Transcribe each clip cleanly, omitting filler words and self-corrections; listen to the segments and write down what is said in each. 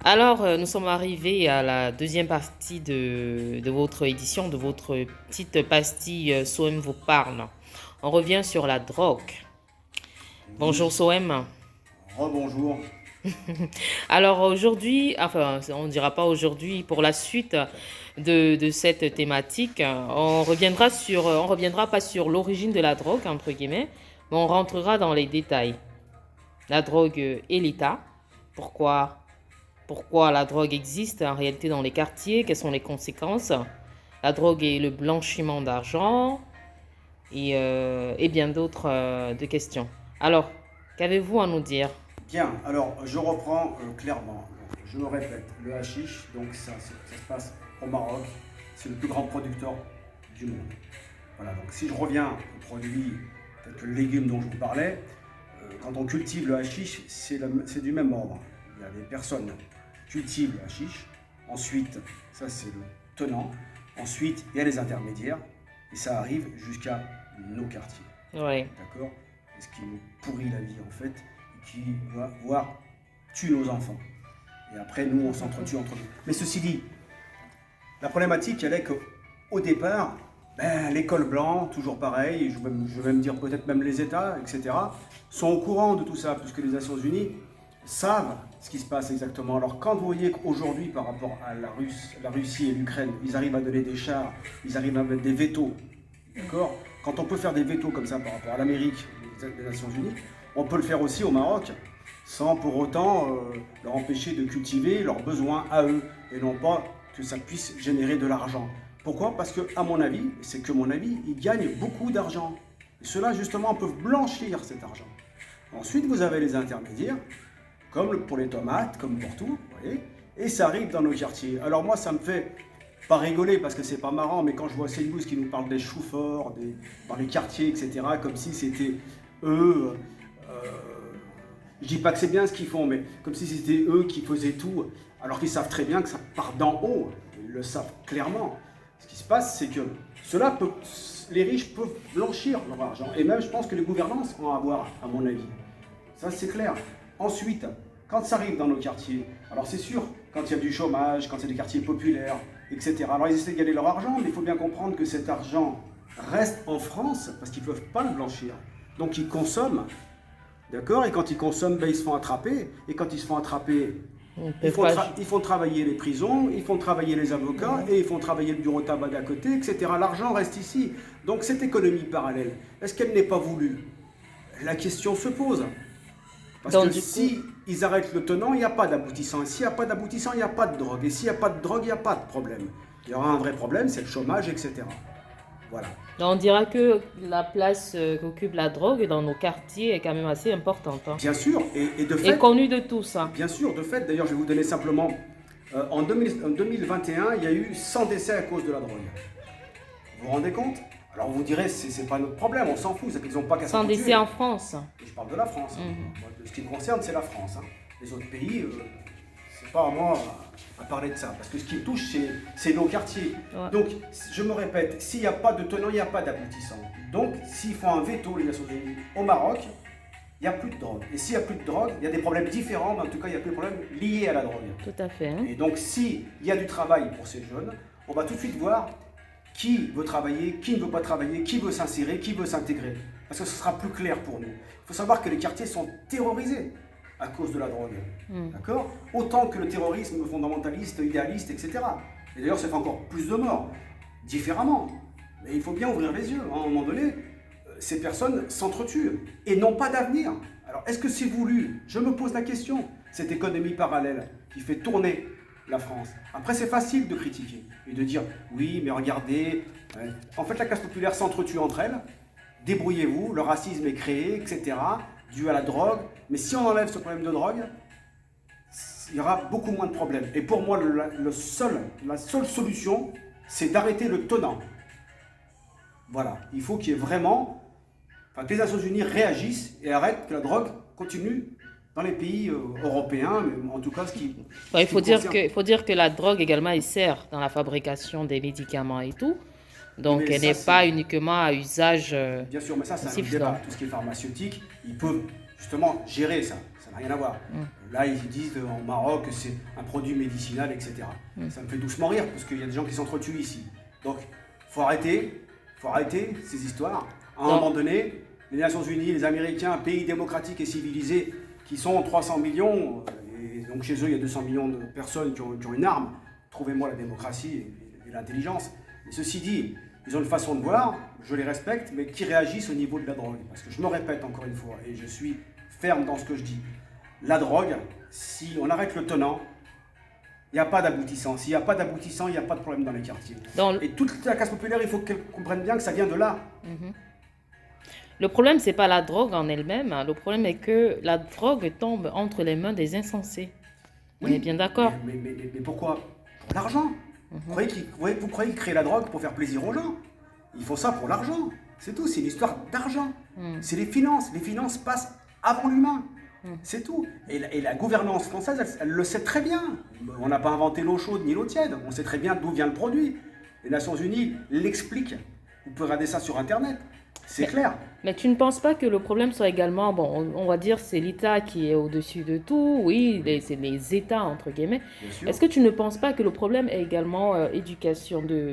Alors, nous sommes arrivés à la deuxième partie de votre édition, de votre petite pastille Soem vous parle. On revient sur la drogue. Bonjour Oui, Soem. rebonjour. Alors aujourd'hui, enfin, on ne dira pas aujourd'hui, pour la suite de cette thématique, on reviendra pas sur l'origine de la drogue, entre guillemets, mais on rentrera dans les détails. La drogue et l'État. Pourquoi Pourquoi la drogue existe en réalité dans les quartiers, quelles sont les conséquences, la drogue et le blanchiment d'argent et bien d'autres de questions. Alors, qu'avez-vous à nous dire? Bien, alors je reprends clairement. Donc, je me répète, le hashish, donc ça se passe au Maroc, c'est le plus grand producteur du monde. Voilà, donc si je reviens aux produits tels que le légume dont je vous parlais, quand on cultive le hashish, c'est du même ordre. Il y a des personnes qui cultivent le hashish, ensuite, ça c'est le tenant, ensuite il y a les intermédiaires, et ça arrive jusqu'à nos quartiers. Oui. D'accord? Et ce qui nous pourrit la vie en fait, et qui va voir tue nos enfants. Et après, nous, on s'entretue entre nous. Mais ceci dit, la problématique, elle est qu'au départ, l'école blanche, toujours pareil, je vais même dire peut-être même les États, etc., sont au courant de tout ça, puisque les Nations Unies savent ce qui se passe exactement. Alors quand vous voyez qu'aujourd'hui, par rapport à la Russie et l'Ukraine, ils arrivent à donner des chars, ils arrivent à mettre des vétos, d'accord? Quand on peut faire des vétos comme ça par rapport à l'Amérique, les Nations Unies, on peut le faire aussi au Maroc, sans pour autant leur empêcher de cultiver leurs besoins à eux, et non pas que ça puisse générer de l'argent. Pourquoi? Parce que, à mon avis, c'est que mon avis, ils gagnent beaucoup d'argent. Et ceux-là, justement, peuvent blanchir cet argent. Ensuite, vous avez les intermédiaires, comme pour les tomates, comme pour tout, vous voyez, et ça arrive dans nos quartiers. Alors moi, ça me fait pas rigoler parce que c'est pas marrant, mais quand je vois CNews qui nous parle des choux-forts, dans les quartiers, etc., comme si c'était eux, je dis pas que c'est bien ce qu'ils font, mais comme si c'était eux qui faisaient tout, alors qu'ils savent très bien que ça part d'en haut, ils le savent clairement. Ce qui se passe, c'est que les riches peuvent blanchir leur argent, et même je pense que les gouvernances vont avoir, à mon avis. Ça, c'est clair. Ensuite, quand ça arrive dans nos quartiers, alors c'est sûr, quand il y a du chômage, quand il y a des quartiers populaires, etc., alors ils essaient de gagner leur argent, mais il faut bien comprendre que cet argent reste en France parce qu'ils ne peuvent pas le blanchir. Donc ils consomment, d'accord? Et quand ils consomment, ils se font attraper. Et quand ils se font attraper, On ne peut pas. ils font travailler les prisons, ils font travailler les avocats, et ils font travailler le bureau de tabac d'à côté, etc. L'argent reste ici. Donc cette économie parallèle, est-ce qu'elle n'est pas voulue? La question se pose. Parce Donc que du coup, si ils arrêtent le tenant, il n'y a pas d'aboutissant. Et s'il n'y a pas d'aboutissant, il n'y a pas de drogue. Et s'il n'y a pas de drogue, il n'y a pas de problème. Il y aura un vrai problème, c'est le chômage, etc. Voilà. on dira que la place qu'occupe la drogue dans nos quartiers est quand même assez importante, hein. Bien sûr, et de Et fait, connue de tous, hein. bien sûr, de fait, d'ailleurs, je vais vous donner simplement, en 2021, il y a eu 100 décès à cause de la drogue. Vous vous rendez compte? Alors vous direz, c'est pas notre problème, on s'en fout, c'est qu'ils n'ont pas qu'à Sans décès s'entretuer. en France. Et je parle de la France. Mhm. Moi, ce qui me concerne, c'est la France. Les autres pays, c'est pas à moi à parler de ça. Parce que ce qui me touche, c'est nos quartiers. Ouais. Donc, je me répète, s'il n'y a pas de tenant, il n'y a pas d'aboutissant. Donc, s'ils font un veto, les Nations Unies, au Maroc, il n'y a plus de drogue. Et s'il n'y a plus de drogue, il y a des problèmes différents, mais en tout cas, il n'y a plus de problèmes liés à la drogue. Tout à fait, hein. Et donc, s'il y a du travail pour ces jeunes, on va tout de suite voir qui veut travailler, qui ne veut pas travailler, qui veut s'insérer, qui veut s'intégrer. Parce que ce sera plus clair pour nous. Il faut savoir que les quartiers sont terrorisés à cause de la drogue. D'accord? Autant que le terrorisme fondamentaliste, idéaliste, etc. Et d'ailleurs, ça fait encore plus de morts. Différemment. Mais il faut bien ouvrir les yeux. À un moment donné, ces personnes s'entretuent et n'ont pas d'avenir. Alors, est-ce que c'est voulu? Je me pose la question. Cette économie parallèle qui fait tourner la France. Après, c'est facile de critiquer et de dire oui, mais regardez. En fait, la classe populaire s'entretue entre elles. Débrouillez-vous, le racisme est créé, etc., dû à la drogue. Mais si on enlève ce problème de drogue, il y aura beaucoup moins de problèmes. Et pour moi, la seule solution, c'est d'arrêter le tenant. Voilà, il faut qu'il y ait vraiment, que les Nations Unies réagissent et arrêtent que la drogue continue dans les pays européens, mais en tout cas Ouais, ce qui me concerne. il faut dire que la drogue également, elle sert dans la fabrication des médicaments et tout. Oui, Donc, mais elle ça, n'est c'est pas uniquement à usage bien sûr, mais ça, c'est un autre passif, non. débat. Tout ce qui est pharmaceutique, ils peuvent justement gérer ça. Ça n'a rien à voir. Là, ils disent en Maroc que c'est un produit médicinal, etc. Ça me fait doucement rire, parce qu'il y a des gens qui s'entretuent ici. Donc, faut arrêter ces histoires. À un moment donné, les Nations Unies, les Américains, un pays démocratique et civilisé, qui sont 300 millions, et donc chez eux, il y a 200 millions de personnes qui ont une arme. Trouvez-moi la démocratie et l'intelligence. Mais ceci dit, ils ont une façon de voir, je les respecte, mais qui réagissent au niveau de la drogue. Parce que je me répète encore une fois, et je suis ferme dans ce que je dis. La drogue, si on arrête le tenant, il n'y a pas d'aboutissant. S'il n'y a pas d'aboutissant, il n'y a pas de problème dans les quartiers. Et toute la classe populaire, il faut qu'elle comprenne bien que ça vient de là. Le problème, c'est pas la drogue en elle-même. Le problème est que la drogue tombe entre les mains des insensés. On est bien d'accord. Mais pourquoi? Pour l'argent. Vous croyez qu'ils créent la drogue pour faire plaisir aux gens? Ils font ça pour l'argent. C'est tout, c'est une histoire d'argent. C'est les finances. Les finances passent avant l'humain. C'est tout. Et la gouvernance française, elle le sait très bien. On n'a pas inventé l'eau chaude ni l'eau tiède. On sait très bien d'où vient le produit. Les Nations Unies l'expliquent. Vous pouvez regarder ça sur Internet. C'est clair. Mais tu ne penses pas que le problème soit également, bon, on va dire c'est l'État qui est au-dessus de tout, oui, c'est les États, entre guillemets. Est-ce que tu ne penses pas que le problème est également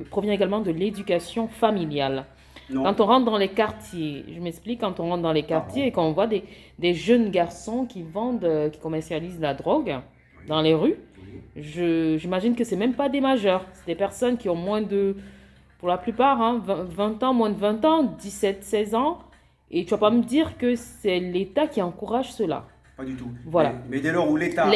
provient également de l'éducation familiale? Non. Quand on rentre dans les quartiers, je m'explique, quand on rentre dans les quartiers et qu'on voit des jeunes garçons qui vendent, qui commercialisent la drogue dans les rues, j'imagine que c'est même pas des majeurs, c'est des personnes qui ont moins de, pour la plupart, 20 ans, moins de 20 ans, 17, 16 ans, et tu vas pas me dire que c'est l'État qui encourage cela. Pas du tout. Voilà. Mais dès lors où l'État...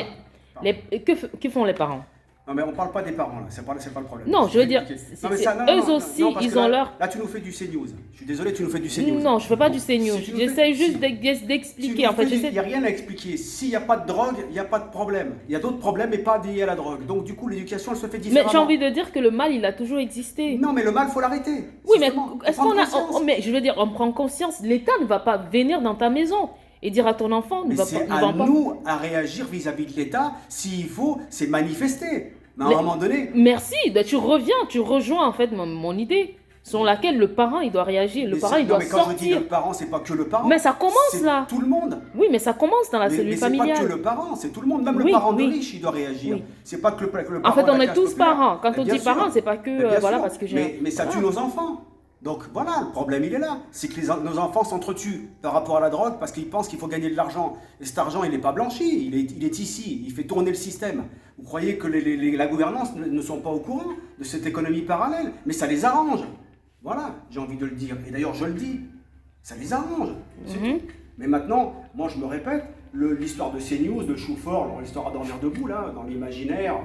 Que font les parents? Non, mais on ne parle pas des parents, là. C'est pas le problème. Non, je veux dire, eux aussi, ils ont leur... Là, tu nous fais du CNews. Je suis désolé, tu nous fais du CNews. Non, je ne fais pas du CNews. J'essaie juste d'expliquer. Il n'y a rien à expliquer. S'il n'y a pas de drogue, il n'y a pas de problème. Il y a d'autres problèmes, mais pas liés à la drogue. Donc, du coup, l'éducation, elle se fait différemment. Mais j'ai envie de dire que le mal, il a toujours existé. Non, mais le mal, il faut l'arrêter. Oui, mais est-ce qu'on a... Mais je veux dire, on prend conscience. L'État ne va pas venir dans ta maison et dire à ton enfant... Mais c'est à nous à réagir vis-à-vis de l'État. S'il faut, c'est manifester. Mais à un moment donné... Merci, tu rejoins en fait mon idée, sur laquelle le parent il doit réagir, le parent il doit sortir. Mais quand je dis le parent, c'est pas que le parent. Mais ça commence là. Tout le monde. Oui, mais ça commence dans la cellule familiale. Mais c'est pas que le parent, c'est tout le monde. Même le parent de riche, il doit réagir. C'est pas que le parent. En fait, on est tous parents. Quand on dit parents, c'est pas que voilà parce que j'ai. Mais ça tue nos enfants. Donc voilà, le problème il est là, c'est que nos enfants s'entretuent par rapport à la drogue parce qu'ils pensent qu'il faut gagner de l'argent. Et cet argent il n'est pas blanchi, il est ici, il fait tourner le système. Vous croyez que la gouvernance ne sont pas au courant de cette économie parallèle, mais ça les arrange. Voilà, j'ai envie de le dire, et d'ailleurs je le dis, ça les arrange. Mais maintenant, moi je me répète, l'histoire de CNews, de Choufort, l'histoire à dormir debout, là, dans l'imaginaire,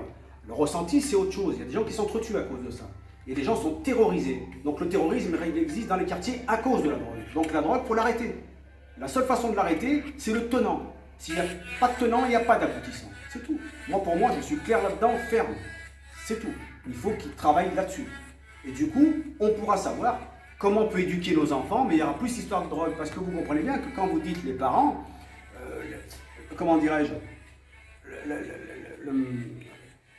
le ressenti c'est autre chose, il y a des gens qui s'entretuent à cause de ça. Et les gens sont terrorisés. Donc le terrorisme, il existe dans les quartiers à cause de la drogue. Donc la drogue, il faut l'arrêter. La seule façon de l'arrêter, c'est le tenant. S'il n'y a pas de tenant, il n'y a pas d'aboutissant. C'est tout. Pour moi, je suis clair là-dedans, ferme. C'est tout. Il faut qu'ils travaillent là-dessus. Et du coup, on pourra savoir comment on peut éduquer nos enfants, mais il y aura plus d'histoire de drogue. Parce que vous comprenez bien que quand vous dites les parents, comment dirais-je,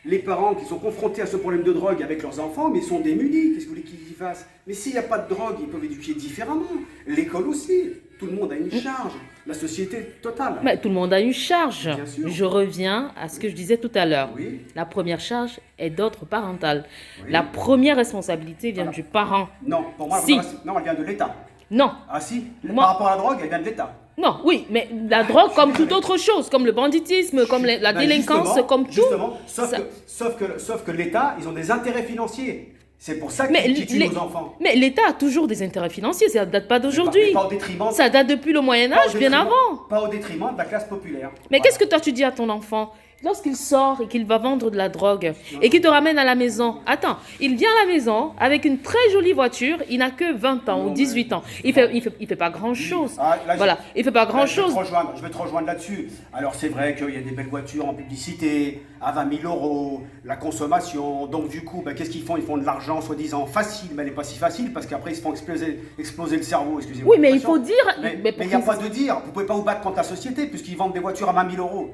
les parents qui sont confrontés à ce problème de drogue avec leurs enfants, mais ils sont démunis, qu'est-ce que vous voulez qu'ils y fassent? Mais s'il n'y a pas de drogue, ils peuvent éduquer différemment. L'école aussi, tout le monde a une charge, la société totale. Mais tout le monde a une charge. Bien sûr. Je reviens à ce que je disais tout à l'heure. Oui. La première charge est d'ordre parental. Oui. La première responsabilité vient du parent. Non, pour moi, Si. non, elle vient de l'État. Non. Ah si, Moi- par rapport à la drogue, elle vient de l'État. Non, oui, mais la drogue comme toute autre chose, comme le banditisme, comme la délinquance, Justement, comme tout. Justement, ça- sauf que l'État, ils ont des intérêts financiers. C'est pour ça Mais qu'ils tuent nos enfants. Mais l'État a toujours des intérêts financiers, ça ne date pas d'aujourd'hui. Mais pas au détriment. Ça date depuis le Moyen-Âge, bien avant. Pas au détriment de la classe populaire. Mais qu'est-ce que toi tu dis à ton enfant lorsqu'il sort et qu'il va vendre de la drogue et qu'il te ramène à la maison? Attends, il vient à la maison avec une très jolie voiture, il n'a que 20 ans ou 18 ans. Il fait pas grand-chose. Voilà, il fait pas grand-chose. Je vais te rejoindre là-dessus. Alors c'est vrai qu'il y a des belles voitures en publicité, à 20 000 euros, la consommation. Donc du coup, qu'est-ce qu'ils font? Ils font de l'argent soi-disant facile, mais elle n'est pas si facile parce qu'après ils se font exploser le cerveau, excusez-moi. Oui, mais il faut dire... Mais il n'y a pas de dire. Vous ne pouvez pas vous battre contre la société puisqu'ils vendent des voitures à 20 000 euros.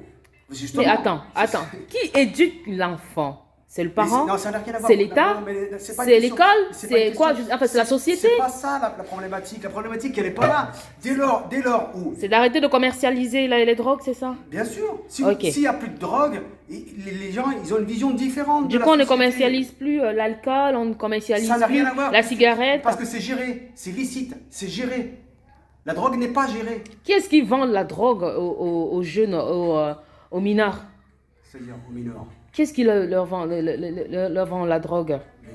Justement, Mais attends. Qui éduque l'enfant? C'est le Mais parent? non, ça n'a rien à voir. C'est l'État? Non, mais c'est pas une C'est question. l'école? C'est pas une C'est quoi? question. Enfin, c'est la société? C'est pas ça la problématique. La problématique, elle n'est pas là. Dès lors où, C'est d'arrêter de commercialiser les drogues, c'est ça? bien sûr, Ok. s'il n'y a plus de drogue, les gens, ils ont une vision différente Du de la coup, on ne société. commercialise plus l'alcool, on ne commercialise Ça n'a plus rien à voir. la cigarette. Parce que c'est géré, c'est licite, c'est géré. La drogue n'est pas gérée. Qui est-ce qui vend la drogue aux jeunes, aux mineurs? C'est-à-dire aux mineurs. Qu'est-ce qui leur vend, leur vend la drogue? Mais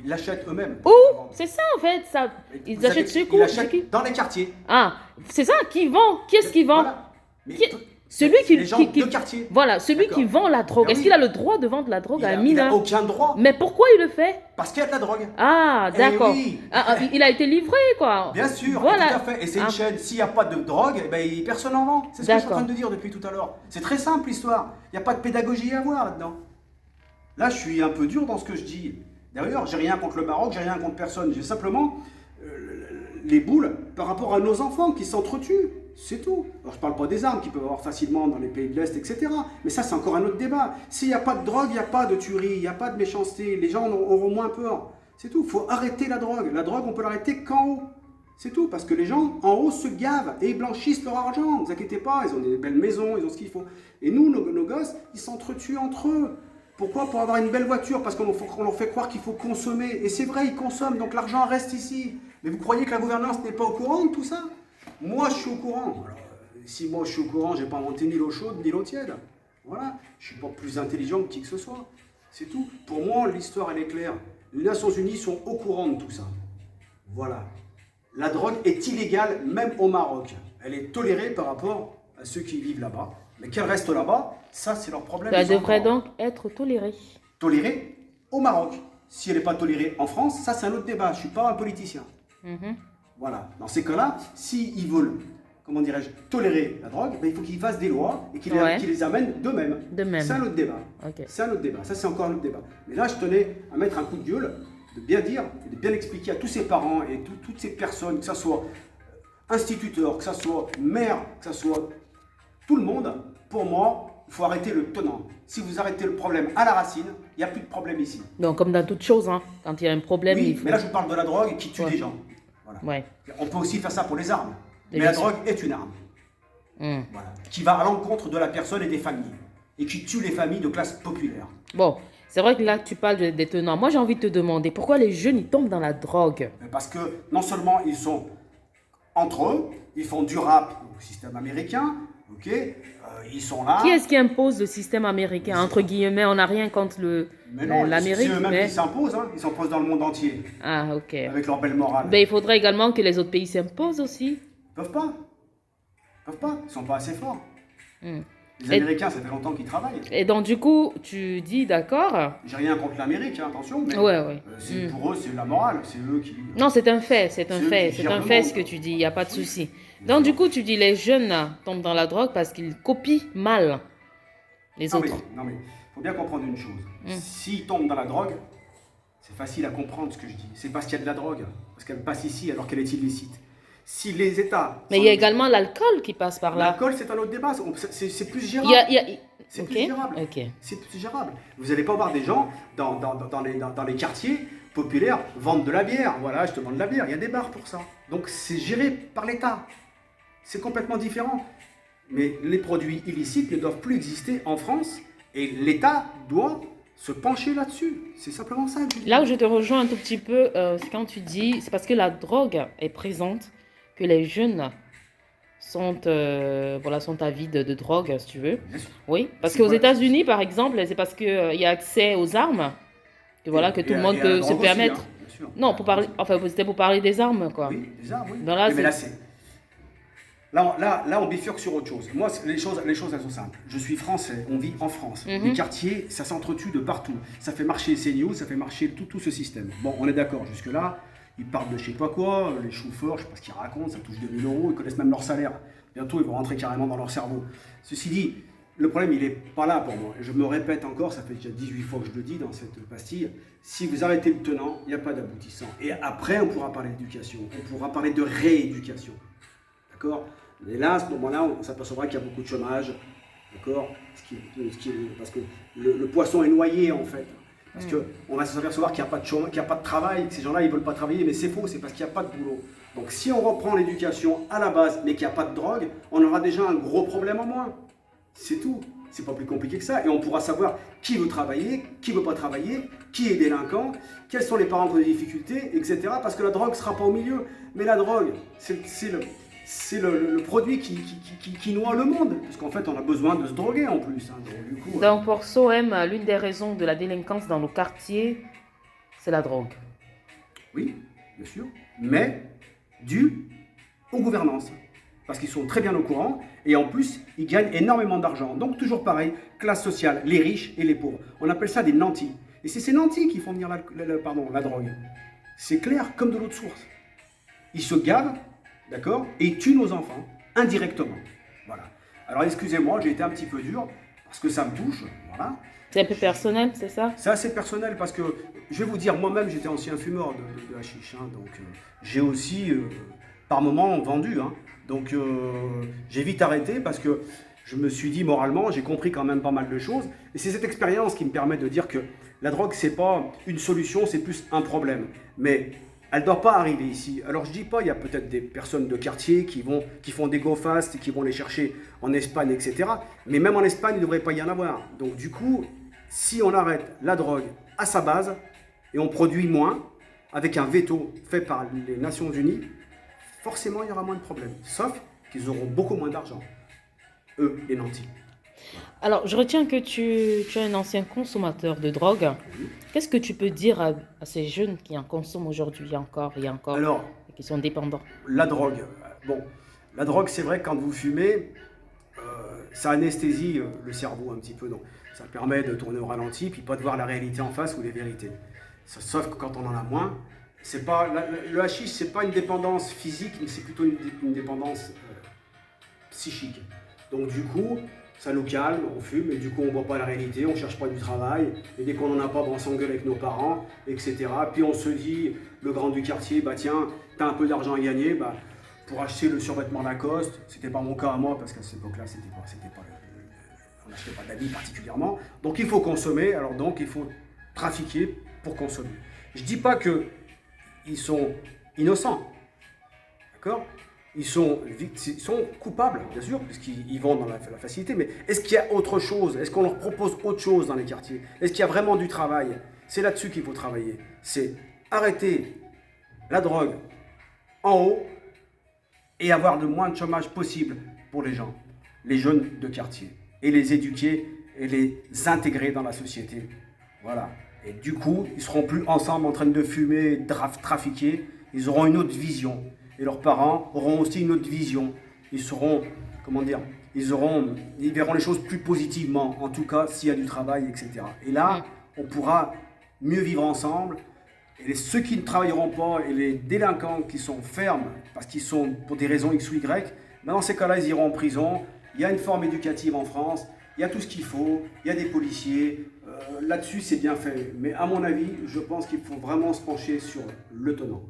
ils l'achètent eux-mêmes. Où? C'est ça en fait, ça. Ils Vous achètent savez, chez qui? ils l'achètent dans les quartiers. Ah, c'est ça, qui vend? Qui est-ce qui vend? Voilà. Mais Qui- Celui qui, les gens de quartier. voilà, celui qui D'accord. vend la drogue. Ben Est-ce oui. qu'il a le droit de vendre la drogue à un Il n'a mineur? aucun droit. Mais pourquoi il le fait? Parce qu'il y a de la drogue. Ah, Eh d'accord. oui. Il a été livré, quoi. Bien sûr, Voilà. tout à fait. Et c'est une Ah. chaîne. S'il n'y a pas de drogue, eh ben, personne n'en vend. C'est ce que je suis en D'accord. train de dire depuis tout à l'heure. C'est très simple l'histoire. Il n'y a pas de pédagogie à avoir là-dedans. Là, je suis un peu dur dans ce que je dis. D'ailleurs, j'ai rien contre le Maroc, j'ai rien contre personne. J'ai simplement les boules par rapport à nos enfants qui s'entretuent. C'est tout. Alors, je ne parle pas des armes qu'ils peuvent avoir facilement dans les pays de l'Est, etc. Mais ça, c'est encore un autre débat. S'il n'y a pas de drogue, il n'y a pas de tuerie, il n'y a pas de méchanceté. Les gens auront moins peur. C'est tout. Il faut arrêter la drogue. La drogue, on peut l'arrêter qu'en haut. C'est tout. Parce que les gens en haut se gavent et ils blanchissent leur argent. Ne vous inquiétez pas, ils ont des belles maisons, ils ont ce qu'il faut. Et nous, nos gosses, ils s'entretuent entre eux. Pourquoi? Pour avoir une belle voiture, parce qu'on leur fait croire qu'il faut consommer. Et c'est vrai, ils consomment, donc l'argent reste ici. Mais vous croyez que la gouvernance n'est pas au courant de tout ça? Moi, je suis au courant. Alors, si moi, je suis au courant, j'ai pas inventé ni l'eau chaude, ni l'eau tiède. Voilà, je suis pas plus intelligent que qui que ce soit. C'est tout. Pour moi, l'histoire, elle est claire. Les Nations Unies sont au courant de tout ça. Voilà. La drogue est illégale, même au Maroc. Elle est tolérée par rapport à ceux qui vivent là-bas. Mais qu'elle reste là-bas, ça, c'est leur problème. Ça ils ont devrait encore. donc être toléré. Tolérée au Maroc. Si elle n'est pas tolérée en France, ça c'est un autre débat. Je ne suis pas un politicien. Mhm. Voilà. Dans ces cas-là, s'ils veulent, comment dirais-je, tolérer la drogue, ben, il faut qu'ils fassent des lois et qu'ils Ouais. les amènent d'eux-mêmes. De même. C'est un autre débat. Ok. C'est un autre débat. Ça c'est encore un autre débat. Mais là, je tenais à mettre un coup de gueule, de bien dire, de bien expliquer à tous ces parents et toutes ces personnes, que ce soit instituteurs, que ce soit maire, que ce soit tout le monde, pour moi, il faut arrêter le tenant. Si vous arrêtez le problème à la racine, il n'y a plus de problème ici. Donc, comme dans toute chose, hein, quand il y a un problème, Oui, il faut... mais là je vous parle de la drogue qui tue Ouais. des gens. Voilà. Ouais. On peut aussi faire ça pour les armes. Et Mais la bien sûr. drogue est une arme. Hmm. Voilà. Qui va à l'encontre de la personne et des familles. Et qui tue les familles de classe populaire. Bon, c'est vrai que là, tu parles des tenants. Moi, j'ai envie de te demander, pourquoi les jeunes, ils tombent dans la drogue? Parce que non seulement ils sont entre eux, ils font du rap au système américain, ok, ils sont là. Qui est-ce qui impose le système américain? Entre guillemets, on n'a rien contre Mais non, l'Amérique, c'est eux-mêmes mais... qui s'imposent, hein. Ils s'imposent dans le monde entier, Ah, ok. avec leur belle morale. Ben, il faudrait également que les autres pays s'imposent aussi. Ils peuvent pas. Ils peuvent pas, ils sont pas assez forts. Hmm. Les Et- Américains, ça fait longtemps qu'ils travaillent. Et donc, du coup, tu dis, d'accord. J'ai rien contre l'Amérique, hein, attention, mais Ouais. pour eux, c'est la morale, c'est eux qui... Non, c'est un fait, c'est un C'est eux fait, qui c'est gèrent un le fait monde. ce que tu dis, il n'y a pas de souci. Donc, du coup, tu dis, les jeunes là, tombent dans la drogue parce qu'ils copient mal les Non mais, autres. non mais, faut bien comprendre une chose. S'ils tombent dans la drogue, c'est facile à comprendre ce que je dis. C'est parce qu'il y a de la drogue, parce qu'elle passe ici alors qu'elle est illicite. Si les États... Mais il y a également l'alcool qui passe par là. L'alcool, c'est un autre débat, c'est plus Il gérable. y a... C'est Ok, plus gérable. ok. C'est plus gérable. Vous n'allez pas voir des gens dans les quartiers populaires vendre de la bière. Voilà, je te vends de la bière. Il y a des bars pour ça. Donc c'est géré par l'État. C'est complètement différent. Mais les produits illicites ne doivent plus exister en France et l'État doit se pencher là-dessus. C'est simplement ça. que je dis. Là où je te rejoins un tout petit peu, c'est quand tu dis, c'est parce que la drogue est présente que les jeunes sont, voilà, sont avides de drogue, si tu veux. Bien sûr. Oui, parce C'est qu'aux quoi? États-Unis, par exemple, c'est parce qu'il y a accès aux armes que, voilà, que tout le monde Et à la peut se drogue aussi, permettre. hein, bien sûr. Non, pour parler, enfin, c'était pour parler des armes, quoi. Oui, des armes, oui. Dans là, Mais c'est- là, Là, on bifurque sur autre chose. Moi, les choses, elles sont simples. Je suis français, on vit en France. Mhm. Les quartiers, ça s'entretue de partout. Ça fait marcher CNews, ça fait marcher tout ce système. Bon, on est d'accord, jusque-là, ils parlent de je sais pas quoi, les chauffeurs, je sais pas ce qu'ils racontent, ça touche 2000 euros, ils connaissent même leur salaire. Bientôt, ils vont rentrer carrément dans leur cerveau. Ceci dit, le problème, il n'est pas là pour moi. Je me répète encore, ça fait déjà 18 fois que je le dis dans cette pastille. Si vous arrêtez le tenant, il n'y a pas d'aboutissant. Et après, on pourra parler d'éducation, on pourra parler de rééducation. D'accord? Et là, à ce moment-là, on s'apercevra qu'il y a beaucoup de chômage. D'accord? Parce que le poisson est noyé, en fait. Parce qu'on va s'apercevoir qu'il n'y a pas de chômage, qu'il n'y a pas de travail, que ces gens-là, ils ne veulent pas travailler, mais c'est faux, c'est parce qu'il n'y a pas de boulot. Donc si on reprend l'éducation à la base, mais qu'il n'y a pas de drogue, on aura déjà un gros problème en moins. C'est tout. C'est pas plus compliqué que ça. Et on pourra savoir qui veut travailler, qui ne veut pas travailler, qui est délinquant, quels sont les parents qui ont des difficultés, etc. Parce que la drogue ne sera pas au milieu. Mais la drogue, c'est le produit qui noie le monde. Parce qu'en fait, on a besoin de se droguer en plus. Hein. Donc, du coup, Donc pour SOEM, l'une des raisons de la délinquance dans nos quartiers, c'est la drogue. oui, bien sûr. Mais dû aux gouvernances. Parce qu'ils sont très bien au courant et en plus, ils gagnent énormément d'argent. Donc toujours pareil, classe sociale, les riches et les pauvres. On appelle ça des nantis. Et c'est ces nantis qui font venir la drogue. C'est clair, comme de l'eau de source. Ils se gavent, d'accord, et ils tuent nos enfants, indirectement. Voilà. Alors excusez-moi, j'ai été un petit peu dur, parce que ça me touche, voilà. C'est un peu personnel, c'est ça? C'est assez personnel parce que, je vais vous dire, moi-même j'étais ancien fumeur de hashish, hein, donc j'ai aussi, par moments, vendu. Hein, donc j'ai vite arrêté parce que je me suis dit moralement, j'ai compris quand même pas mal de choses. Et c'est cette expérience qui me permet de dire que la drogue, c'est pas une solution, c'est plus un problème. Mais elle ne doit pas arriver ici. Alors je dis pas, il y a peut-être des personnes de quartier qui font des go fast et qui vont les chercher en Espagne, etc. Mais même en Espagne, il ne devrait pas y en avoir. Donc du coup, si on arrête la drogue à sa base et on produit moins, avec un veto fait par les Nations Unies, forcément il y aura moins de problèmes. Sauf qu'ils auront beaucoup moins d'argent, eux, les nantis. Alors, je retiens que tu es un ancien consommateur de drogue. Qu'est-ce que tu peux dire à ces jeunes qui en consomment aujourd'hui encore et encore, Alors, et qui sont dépendants? la drogue. Bon, la drogue, c'est vrai que quand vous fumez, ça anesthésie le cerveau un petit peu. Donc, ça permet de tourner au ralenti, puis pas de voir la réalité en face ou les vérités. Sauf que quand on en a moins, c'est pas le hashish, c'est pas une dépendance physique, mais c'est plutôt une dépendance psychique. Donc du coup, ça nous calme, on fume, et du coup on voit pas la réalité, on cherche pas du travail, et dès qu'on en a pas, on s'engueule avec nos parents, etc. Puis on se dit, le grand du quartier, bah tiens, t'as un peu d'argent à gagner, bah pour acheter le survêtement Lacoste, c'était pas mon cas à moi, parce qu'à cette époque-là, on n'achetait pas d'habits particulièrement. Donc il faut consommer, alors donc il faut trafiquer pour consommer. Je dis pas que ils sont innocents, d'accord ? Ils sont coupables, bien sûr, puisqu'ils vont dans la facilité, mais est-ce qu'il y a autre chose? Est-ce qu'on leur propose autre chose dans les quartiers? Est-ce qu'il y a vraiment du travail? C'est là-dessus qu'il faut travailler. C'est arrêter la drogue en haut et avoir le moins de chômage possible pour les gens, les jeunes de quartier, et les éduquer et les intégrer dans la société. Voilà. Et du coup, ils ne seront plus ensemble en train de fumer, de trafiquer, ils auront une autre vision. Et leurs parents auront aussi une autre vision. Ils seront, comment dire, ils verront les choses plus positivement, en tout cas s'il y a du travail, etc. Et là, on pourra mieux vivre ensemble. Et ceux qui ne travailleront pas et les délinquants qui sont fermes, parce qu'ils sont pour des raisons X ou Y, ben dans ces cas-là, ils iront en prison. Il y a une forme éducative en France, il y a tout ce qu'il faut, il y a des policiers. Là-dessus, c'est bien fait. Mais à mon avis, je pense qu'il faut vraiment se pencher sur le tenant.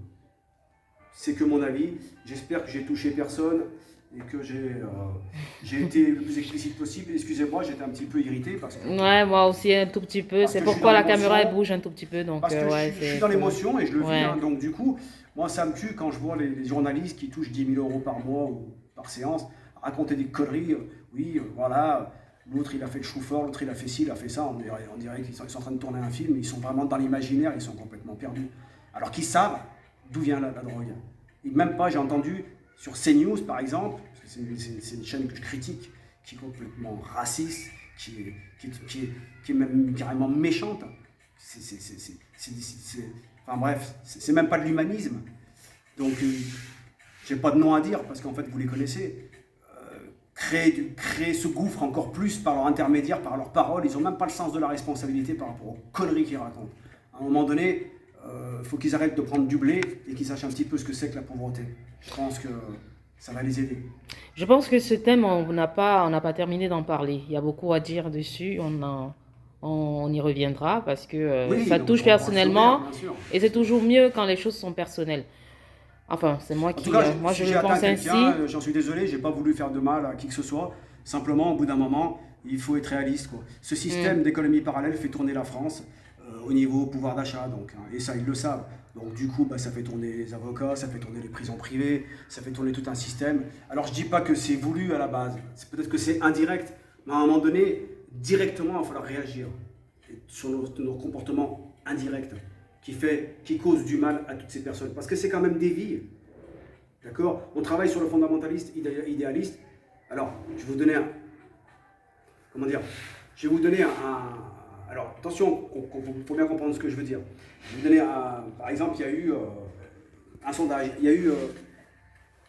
C'est que mon avis. J'espère que j'ai touché personne et que j'ai été le plus explicite possible. Excusez-moi, j'étais un petit peu irrité parce que... Ouais, moi aussi un tout petit peu. C'est pourquoi la caméra elle bouge un tout petit peu. Donc, parce que je suis dans l'émotion et je le vis. Ouais. Hein, donc du coup, moi ça me tue quand je vois les journalistes qui touchent 10 000 € par mois ou par séance raconter des conneries. Oui, voilà, l'autre il a fait le chauffeur, l'autre il a fait ci, il a fait ça. On dirait qu'ils sont en train de tourner un film. Ils sont vraiment dans l'imaginaire, ils sont complètement perdus. Alors qu'ils savent d'où vient la drogue. Et même pas, j'ai entendu sur CNews par exemple, c'est une chaîne que je critique, qui est complètement raciste, qui est même carrément méchante. Enfin bref, c'est même pas de l'humanisme. Donc, j'ai pas de nom à dire parce qu'en fait vous les connaissez. Créer ce gouffre encore plus par leur intermédiaire, par leurs paroles, ils ont même pas le sens de la responsabilité par rapport aux conneries qu'ils racontent. À un moment donné, faut qu'ils arrêtent de prendre du blé et qu'ils sachent un petit peu ce que c'est que la pauvreté. Je pense que ça va les aider. Je pense que ce thème, on n'a pas terminé d'en parler. Il y a beaucoup à dire dessus. On y reviendra parce que Oui, ça donc, touche on personnellement bien sûr. et c'est toujours mieux quand les choses sont personnelles. Enfin, c'est moi En qui, tout cas, moi si je j'ai le atteint pense ainsi. quelqu'un, j'en suis désolé, j'ai pas voulu faire de mal à qui que ce soit. Simplement, au bout d'un moment, il faut être réaliste, quoi. Ce système d'économie parallèle fait tourner la France. au niveau pouvoir d'achat, donc, hein, et ça ils le savent. Donc du coup, bah, ça fait tourner les avocats, ça fait tourner les prisons privées, ça fait tourner tout un système. Alors je dis pas que c'est voulu à la base, c'est peut-être que c'est indirect, mais à un moment donné, directement, il va falloir réagir sur nos comportements indirects qui causent du mal à toutes ces personnes. Parce que c'est quand même des vies. D'accord? On travaille sur le fondamentaliste idéaliste. Alors, je vais vous donner comment dire? Je vais vous donner alors, attention, il faut bien comprendre ce que je veux dire. Je vais vous donner par exemple, il y a eu un sondage. Il y a eu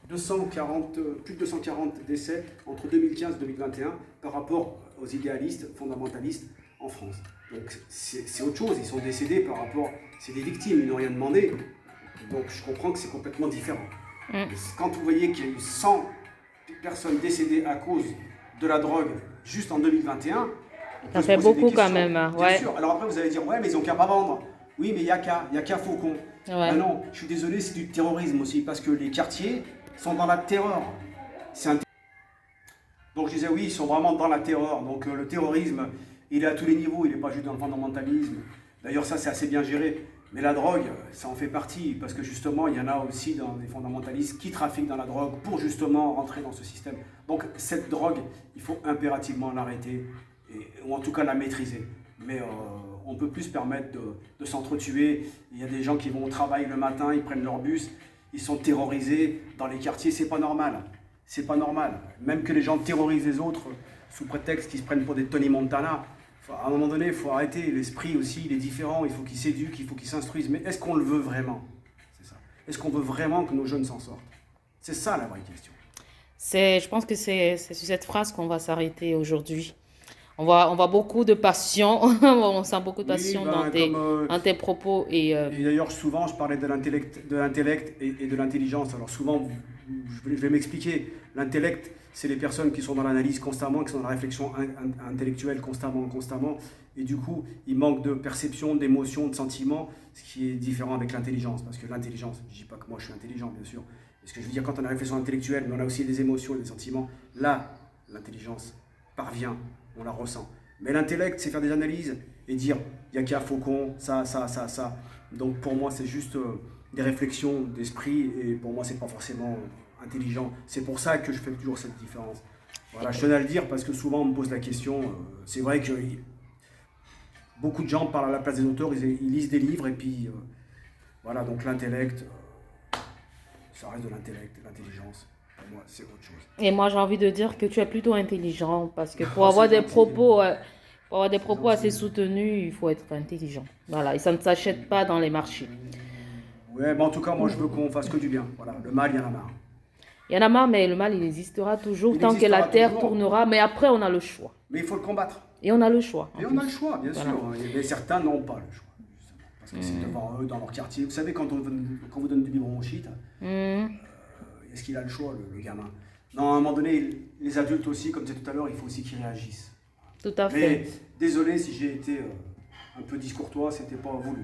plus de 240 décès entre 2015 et 2021 par rapport aux idéalistes, fondamentalistes en France. Donc, c'est autre chose. Ils sont décédés par rapport... C'est des victimes, ils n'ont rien demandé. Donc, je comprends que c'est complètement différent. Quand vous voyez qu'il y a eu 100 personnes décédées à cause de la drogue juste en 2021, ça fait beaucoup quand même. Bien Ouais. sûr. Alors après, vous allez dire, ouais, mais ils n'ont qu'à pas vendre. Oui, mais il n'y a qu'à Faucon. Ouais. Ben non, je suis désolé, c'est du terrorisme aussi, parce que les quartiers sont dans la terreur. Donc je disais, oui, ils sont vraiment dans la terreur. Donc le terrorisme, il est à tous les niveaux, il n'est pas juste dans le fondamentalisme. D'ailleurs, ça, c'est assez bien géré. Mais la drogue, ça en fait partie, parce que justement, il y en a aussi dans les fondamentalistes qui trafiquent dans la drogue pour justement rentrer dans ce système. Donc cette drogue, il faut impérativement l'arrêter, ou en tout cas la maîtriser. Mais on ne peut plus se permettre de s'entretuer. Il y a des gens qui vont au travail le matin, ils prennent leur bus, ils sont terrorisés dans les quartiers, c'est pas normal. C'est pas normal. Même que les gens terrorisent les autres sous prétexte qu'ils se prennent pour des Tony Montana. À un moment donné, il faut arrêter. L'esprit aussi, il est différent. Il faut qu'il s'éduque, il faut qu'il s'instruise. Mais est-ce qu'on le veut vraiment? C'est ça. Est-ce qu'on veut vraiment que nos jeunes s'en sortent? C'est ça la vraie question. Je pense que c'est sur cette phrase qu'on va s'arrêter aujourd'hui. On voit beaucoup de passion, on sent beaucoup de passion dans tes propos. Et d'ailleurs, souvent, je parlais de l'intellect et de l'intelligence. Alors souvent, je vais m'expliquer. L'intellect, c'est les personnes qui sont dans l'analyse constamment, qui sont dans la réflexion intellectuelle constamment. Et du coup, ils manquent de perception, d'émotion, de sentiment, ce qui est différent avec l'intelligence. Parce que l'intelligence, je ne dis pas que moi je suis intelligent, bien sûr. Mais ce que je veux dire, quand on a la réflexion intellectuelle, mais on a aussi des émotions et des sentiments, là, l'intelligence parvient, on la ressent. Mais l'intellect, c'est faire des analyses et dire, il n'y a qu'à Faucon, ça. Donc pour moi, c'est juste des réflexions d'esprit, et pour moi, c'est pas forcément intelligent. C'est pour ça que je fais toujours cette différence. Voilà, je tenais à le dire parce que souvent on me pose la question. C'est vrai que beaucoup de gens parlent à la place des auteurs, ils lisent des livres et puis voilà, donc l'intellect, ça reste de l'intellect, l'intelligence. Pour moi, c'est autre chose. Et moi, j'ai envie de dire que tu es plutôt intelligent parce que pour avoir des propos, assez soutenus, il faut être intelligent. Voilà, et ça ne s'achète pas dans les marchés. Ouais, mais en tout cas, moi, je veux qu'on fasse que du bien. Voilà, le mal, il y en a marre. Il y en a marre, mais le mal, il existera toujours tant que la terre tournera. Mais après, on a le choix. Mais il faut le combattre. Et on a le choix. Et on a le choix, bien sûr. Mais certains n'ont pas le choix. Parce que c'est devant eux, dans leur quartier. Vous savez, quand on vous donne du biberon au shit, est-ce qu'il a le choix, le gamin? Non, à un moment donné, les adultes aussi, comme je disais tout à l'heure, il faut aussi qu'ils réagissent. Tout à fait. Mais désolé si j'ai été un peu discourtois, c'était pas voulu.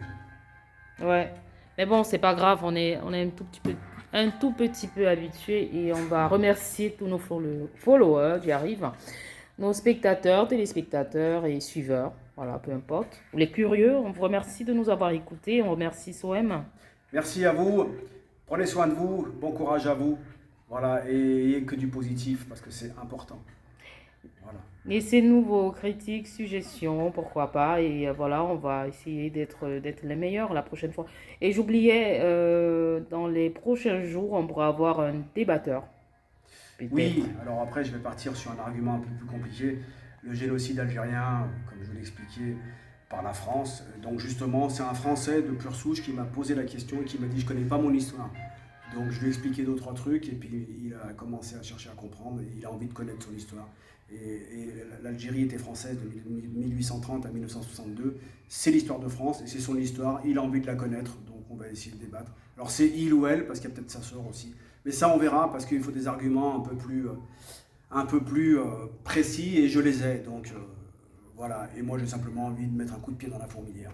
Ouais. Mais bon, c'est pas grave, on est un tout petit peu habitué et on va remercier tous nos followers, j'y arrive, nos spectateurs, téléspectateurs et suiveurs, voilà, peu importe. Les curieux, on vous remercie de nous avoir écoutés, on remercie SOM. Merci à vous, prenez soin de vous, bon courage à vous, voilà, et que du positif parce que c'est important. Voilà. Laissez-nous vos critiques, suggestions, pourquoi pas. Et voilà, on va essayer d'être les meilleurs la prochaine fois. Et j'oubliais, dans les prochains jours, on pourra avoir un débatteur. Oui, alors après, je vais partir sur un argument un peu plus compliqué. Le génocide algérien, comme je l'ai expliqué, par la France. Donc justement, c'est un Français de pure souche qui m'a posé la question et qui m'a dit « je connais pas mon histoire ». Donc je lui ai expliqué d'autres trucs et puis il a commencé à chercher à comprendre et il a envie de connaître son histoire. Et l'Algérie était française de 1830 à 1962. C'est l'histoire de France et c'est son histoire. Il a envie de la connaître, donc on va essayer de débattre. Alors c'est il ou elle, parce qu'il y a peut-être sa sœur aussi. Mais ça on verra, parce qu'il faut des arguments un peu plus précis et je les ai. Donc voilà, et moi j'ai simplement envie de mettre un coup de pied dans la fourmilière.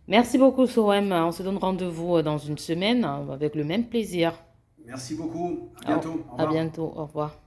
Merci beaucoup SOM, on se donne rendez-vous dans une semaine avec le même plaisir. Merci beaucoup, à bientôt. À bientôt, au revoir.